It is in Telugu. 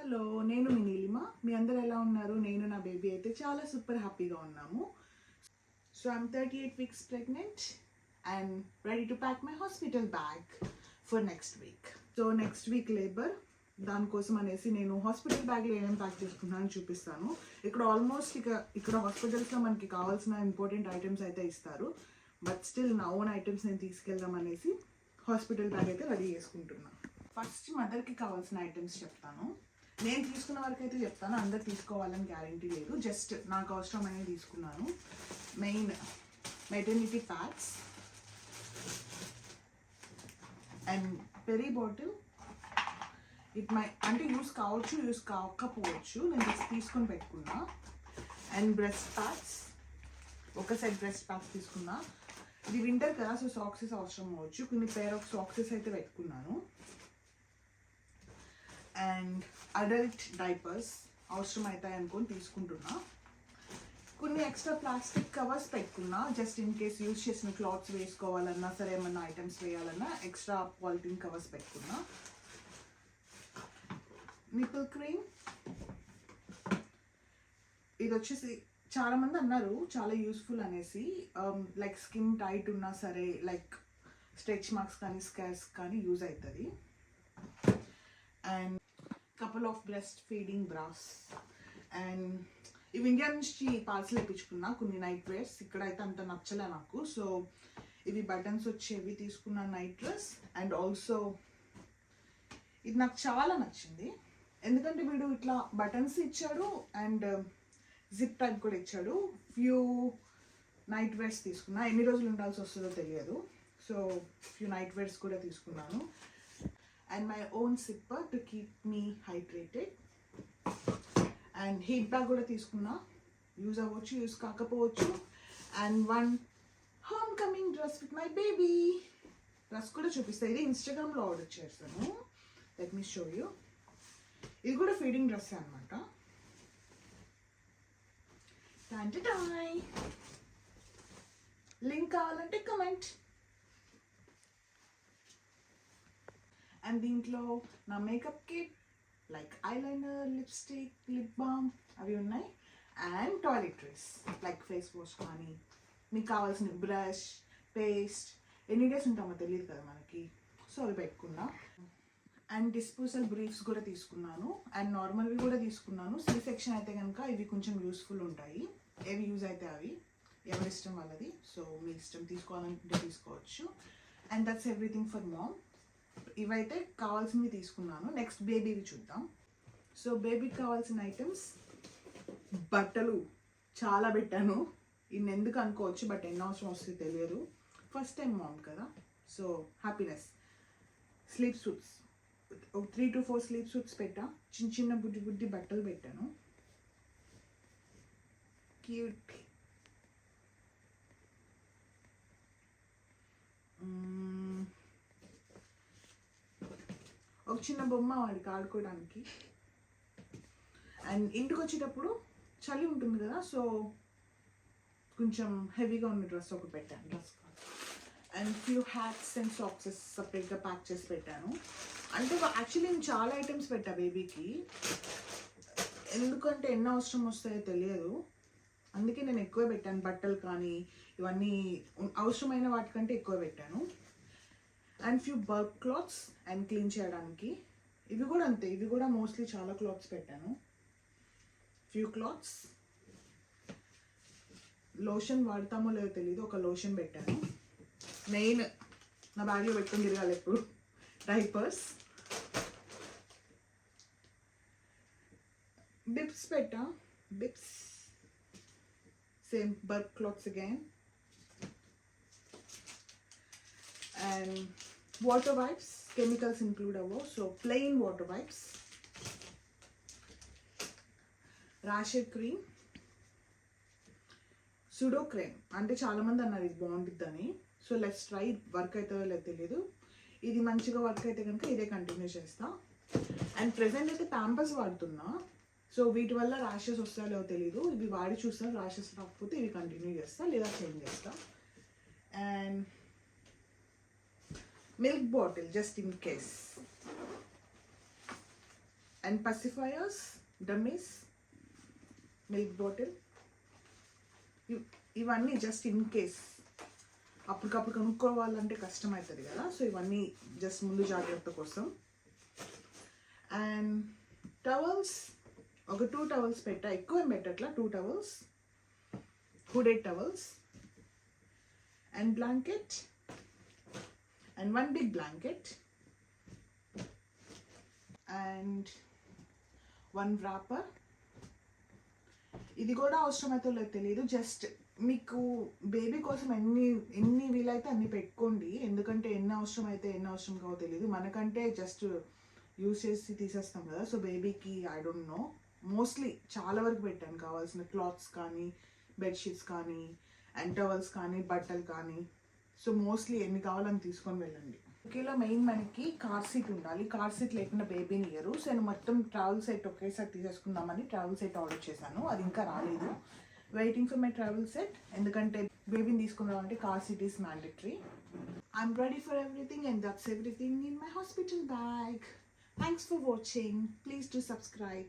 హలో, నేను మీ నీలిమ. మీ అందరు ఎలా ఉన్నారు? నేను నా బేబీ అయితే చాలా సూపర్ హ్యాపీగా ఉన్నాము. So I'm 38 weeks pregnant and ready to pack my hospital bag for next week. So next week labour, దానికోసం అనేసి నేను హాస్పిటల్ బ్యాగ్లో ఏమేమి ప్యాక్ చేసుకున్నాను చూపిస్తాను. ఇక్కడ ఆల్మోస్ట్ ఇక్కడ హాస్పిటల్స్లో మనకి కావాల్సిన ఇంపార్టెంట్ ఐటమ్స్ అయితే ఇస్తారు. బట్ స్టిల్ నా ఓన్ ఐటమ్స్ నేను తీసుకెళ్దాం అనేసి హాస్పిటల్ బ్యాగ్ అయితే రెడీ చేసుకుంటున్నాను. ఫస్ట్ మదర్కి కావాల్సిన ఐటమ్స్ చెప్తాను. నేను తీసుకున్న వరకు అయితే చెప్తాను, అందరు తీసుకోవాలని గ్యారంటీ లేదు. జస్ట్ నాకు అవసరమైనవి తీసుకున్నాను. Main maternity pods and peri bottle. అంటే యూస్ కావచ్చు, యూస్ కాకపోవచ్చు. నేను జస్ట్ తీసుకొని పెట్టుకున్నా. అండ్ బ్రెస్ట్ ప్యాడ్స్, ఒక సెట్ బ్రెస్ట్ ప్యాడ్స్ తీసుకున్నా. ఇది వింటర్ కదా, సో సాక్సెస్ అవసరం అవ్వచ్చు. కొన్ని పేర్ ఆఫ్ సాక్సెస్ అయితే పెట్టుకున్నాను. అండ్ అడల్ట్ డైపర్స్ అవసరం అవుతాయి అనుకొని తీసుకుంటున్నా. కొన్ని ఎక్స్ట్రా ప్లాస్టిక్ కవర్స్ పెట్టుకున్నా, జస్ట్ ఇన్ కేస్ యూజ్ చేసిన క్లాత్స్ వేసుకోవాలన్నా సరే, ఏమన్నా ఐటమ్స్ వేయాలన్నా ఎక్స్ట్రా పాలిథిన్ కవర్స్ పెట్టుకున్నా. నిపుల్ క్రీమ్, ఇది వచ్చేసి చాలామంది అన్నారు చాలా యూస్ఫుల్ అనేసి. లైక్ స్కిన్ టైట్ ఉన్నా సరే, లైక్ స్ట్రెచ్ మార్క్స్ కానీ స్కార్స్ కానీ యూజ్ అవుతుంది. And couple of breast feeding brass. And ఇవి ఇండియా నుంచి పార్సల్ వేయించుకున్నా. కొన్ని నైట్ వేర్స్ ఇక్కడ అయితే అంత నచ్చలే నాకు, సో ఇవి బటన్స్ వచ్చేవి తీసుకున్న నైట్ డ్రెస్. అండ్ ఆల్సో ఇది నాకు చాలా నచ్చింది, ఎందుకంటే వీడు ఇట్లా బటన్స్ ఇచ్చాడు అండ్ జిప్ టైప్ కూడా ఇచ్చాడు. ఫ్యూ నైట్ వేర్స్ తీసుకున్నా, ఎన్ని రోజులు ఉండాల్సి వస్తుందో తెలియదు, సో ఫ్యూ నైట్ వేర్స్ కూడా తీసుకున్నాను. And my own zipper to keep me hydrated. And heat bag కూడా తీసుకున్నా, యూజ్ అవ్వచ్చు యూజ్ కాకపోవచ్చు. And one home coming dress with my baby. Dress కూడా చూపిస్తాను, ఇది ఇన్స్టాగ్రామ్లో ఆర్డర్ చేస్తాను. Let me show you. ఇది కూడా ఫీడింగ్ డ్రెస్ అనమాట. లింక్ కావాలంటే కమెంట్. అండ్ దీంట్లో నా makeup kit, like eyeliner, lipstick, lip balm అవి ఉన్నాయి. And toiletries like face wash కానీ, మీకు కావాల్సిన బ్రష్, పేస్ట్, ఎన్ని డేస్ ఉంటామో తెలియదు కదా మనకి, సో అవి పెట్టుకున్నా. అండ్ డిస్పోజల్ బ్రీఫ్స్ కూడా తీసుకున్నాను. అండ్ నార్మల్వి కూడా తీసుకున్నాను. సి సెక్షన్ అయితే కనుక ఇవి కొంచెం యూస్ఫుల్ ఉంటాయి. ఏవి యూజ్ అయితే అవి, ఎవరి ఇష్టం వాళ్ళది, సో మీ ఇష్టం, తీసుకోవాలంటే తీసుకోవచ్చు. And that's everything for mom. ఇవైతే కావాల్సినవి తీసుకున్నాను. నెక్స్ట్ బేబీవి చూద్దాం. సో బేబీకి కావాల్సిన ఐటమ్స్, బట్టలు చాలా పెట్టాను. ఇన్ని ఎందుకు అనుకోవచ్చు, బట్ ఎన్ని అవసరం వస్తుంది తెలియదు. ఫస్ట్ టైం మామ్ కదా, so happiness. Sleep suits, 3 to 4 sleep suits పెట్టా. చిన్న చిన్న బుడ్డి బుడ్డి బట్టలు పెట్టాను. క్యూట్. ఒక చిన్న బొమ్మ వాడికి ఆడుకోవడానికి. అండ్ ఇంటికి వచ్చేటప్పుడు చలి ఉంటుంది కదా, సో కొంచెం హెవీగా ఉన్న డ్రెస్ ఒకటి పెట్టాను, డ్రెస్ కాదు. And few hats and socks సపరేట్గా ప్యాక్ చేసి పెట్టాను. అంటే యాక్చువల్లీ నేను చాలా ఐటమ్స్ పెట్టా బేబీకి, ఎందుకంటే ఎన్ని అవసరం వస్తాయో తెలియదు, అందుకే నేను ఎక్కువ పెట్టాను. బట్టలు కానీ ఇవన్నీ అవసరమైన వాటికంటే ఎక్కువ పెట్టాను. And few bulk clothes and clean చేయడానికి. ఇవి కూడా అంతే, ఇవి కూడా మోస్ట్లీ చాలా క్లాత్స్ పెట్టాను. Few clothes. లోషన్ వాడతామో లేదో తెలియదు, ఒక లోషన్ పెట్టాను. మెయిన్ నా బ్యాగ్లో పెట్టుకుని తిరగాలి ఎప్పుడు, డైపర్స్. బిప్స్ పెట్టా, bibs same bulk clothes again. And water wipes, chemicals include అవ్వవు, so plain water wipes. Rash cream, Sudocrem. అంటే చాలామంది అన్నారు ఇది బాగుంటుందని, సో లెట్స్ ట్రై. వర్క్ అవుతుందో లేదో తెలియదు, ఇది మంచిగా వర్క్ అయితే కనుక ఇదే కంటిన్యూ చేస్తా. అండ్ ప్రెసెంట్ అయితే ప్యాంపర్స్ వాడుతున్నా, సో వీటి వల్ల ర్యాషెస్ వస్తాయో లేదో తెలీదు. ఇవి వాడి చూస్తాను, ర్యాషెస్ రాకపోతే ఇవి కంటిన్యూ చేస్తా, లేదా చేంజ్ చేస్తా. And milk bottle just in case. And pacifiers, dummies, milk bottle. ఇవన్నీ జస్ట్ ఇన్ కేస్ అప్పటికప్పుడు కొనుక్కోవాలంటే కష్టమవుతుంది కదా, సో ఇవన్నీ జస్ట్ ముందు జాగ్రత్త కోసం. అండ్ టవల్స్, ఒక 2 టవల్స్ పెట్టా, ఎక్కువ ఏం పెట్టట్లా, 2 towels, hooded towels. And blanket, and 1 big blanket, and 1 wrapper. ఇది కూడా అవసరమైతే లేదు తెలియదు, జస్ట్ మీకు బేబీ కోసం ఎన్ని వీలైతే అన్ని పెట్టుకోండి, ఎందుకంటే ఎన్ని అవసరం కావో తెలియదు. మనకంటే జస్ట్ యూస్ చేసి తీసేస్తాం కదా, సో బేబీకి ఐ డోంట్ నో, మోస్ట్లీ చాలా వరకు పెట్టాను కావాల్సిన క్లాత్స్ కానీ, బెడ్షీట్స్ కానీ, అండ్ టవల్స్ కానీ, బట్టలు కానీ. సో మోస్ట్లీ ఎన్ని కావాలని తీసుకొని వెళ్ళండి. ఓకేలా మెయిన్ మనకి కార్ సీట్ ఉండాలి, కార్ సీట్ లేకుండా బేబీని ఇయ్యరు. సో నేను మొత్తం ట్రావెల్ సెట్ ఒకేసారి తీసేసుకుందామని ట్రావెల్ సెట్ ఆర్డర్ చేశాను, అది ఇంకా రాలేదు. Waiting for my travel set, ఎందుకంటే బేబీని తీసుకున్నామంటే car seat is mandatory. I'm ready for everything and that's everything in my hospital bag. Thanks for watching. Please do subscribe.